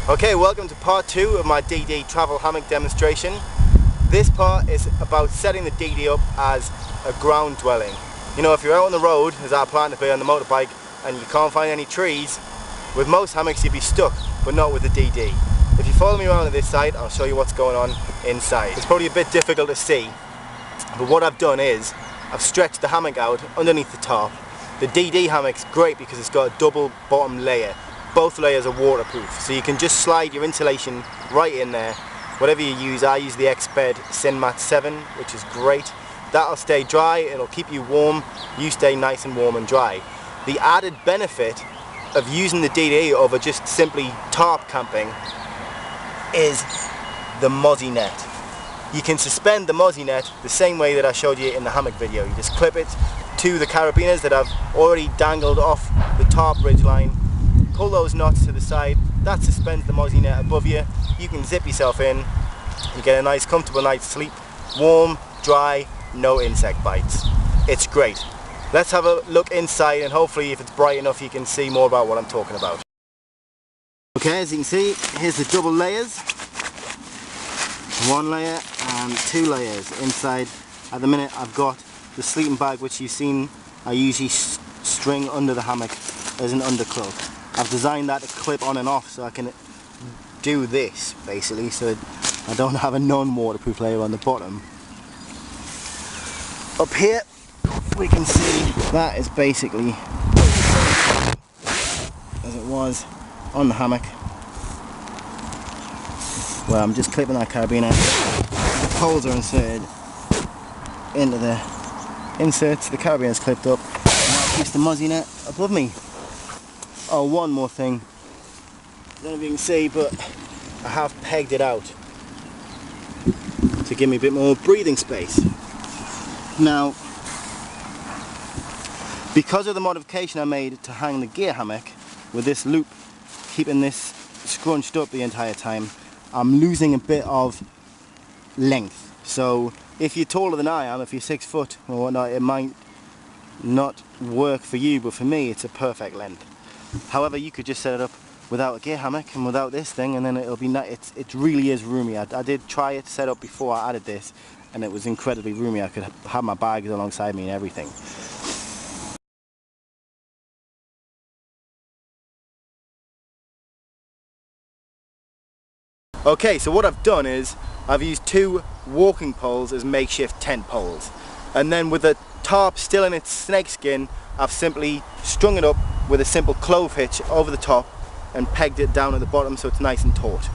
Okay, welcome to part 2 of my DD travel hammock demonstration. This part is about setting the DD up as a ground dwelling. You know, if you're out on the road, as I plan to be on the motorbike, and you can't find any trees, with most hammocks you'd be stuck, but not with the DD. If you follow me around at this site, I'll show you what's going on inside. It's probably a bit difficult to see, but what I've done is, I've stretched the hammock out underneath the top. The DD hammock's great because it's got a double bottom layer. Both layers are waterproof, so you can just slide your insulation right in there. Whatever you use, I use the X-Bed Sinmat 7, which is great. That'll stay dry, it'll keep you warm, you stay nice and warm and dry. The added benefit of using the DD over just simply tarp camping is the mozzie net. You can suspend the mozzie net the same way that I showed you in the hammock video. You just clip it to the carabiners that I've already dangled off the tarp ridge line. Pull those knots to the side, that suspends the mozzie net above you. You can zip yourself in, you get a nice comfortable night's sleep, warm, dry, no insect bites. It's great. Let's have a look inside and hopefully if it's bright enough you can see more about what I'm talking about. Okay, as you can see, here's the double layers. One layer and two layers inside. At the minute I've got the sleeping bag which you've seen I usually string under the hammock as an undercloak. I've designed that to clip on and off so I can do this basically, so I don't have a non-waterproof layer on the bottom. Up here we can see that is basically as it was on the hammock, where I'm just clipping that carabiner. The poles are inserted into the inserts, the carabiner is clipped up, and I'll place the mozzie net above me. Oh, one more thing, I don't know if you can see, but I have pegged it out to give me a bit more breathing space. Now, because of the modification I made to hang the gear hammock with this loop keeping this scrunched up the entire time, I'm losing a bit of length. So if you're taller than I am, if you're 6 foot or whatnot, it might not work for you, but for me it's a perfect length. However, you could just set it up without a gear hammock and without this thing, and then it'll be nice. It really is roomy. I did try it set up before I added this, and it was incredibly roomy. I could have my bags alongside me and everything. Okay, so what I've done is I've used 2 walking poles as makeshift tent poles, and then with the tarp still in its snakeskin, I've simply strung it up with a simple clove hitch over the top and pegged it down at the bottom so it's nice and taut.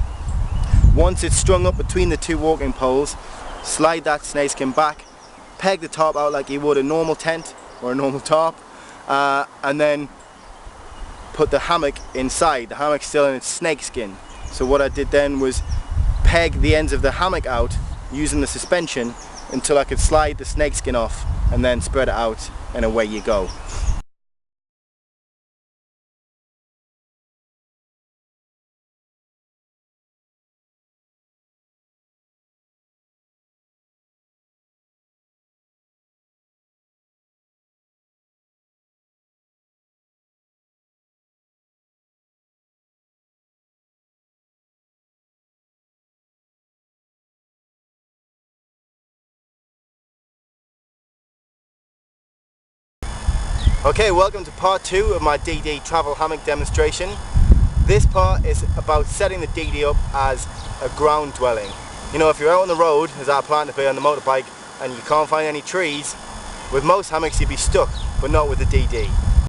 Once it's strung up between the 2 walking poles, slide that snakeskin back, peg the tarp out like you would a normal tent or a normal tarp, and then put the hammock inside. The hammock's still in its snakeskin. So what I did then was peg the ends of the hammock out using the suspension until I could slide the snakeskin off and then spread it out and away you go. Okay, welcome to part 2 of my DD travel hammock demonstration. This part is about setting the DD up as a ground dwelling. You know, if you're out on the road, as I plan to be on the motorbike, and you can't find any trees, with most hammocks you'd be stuck, but not with the DD.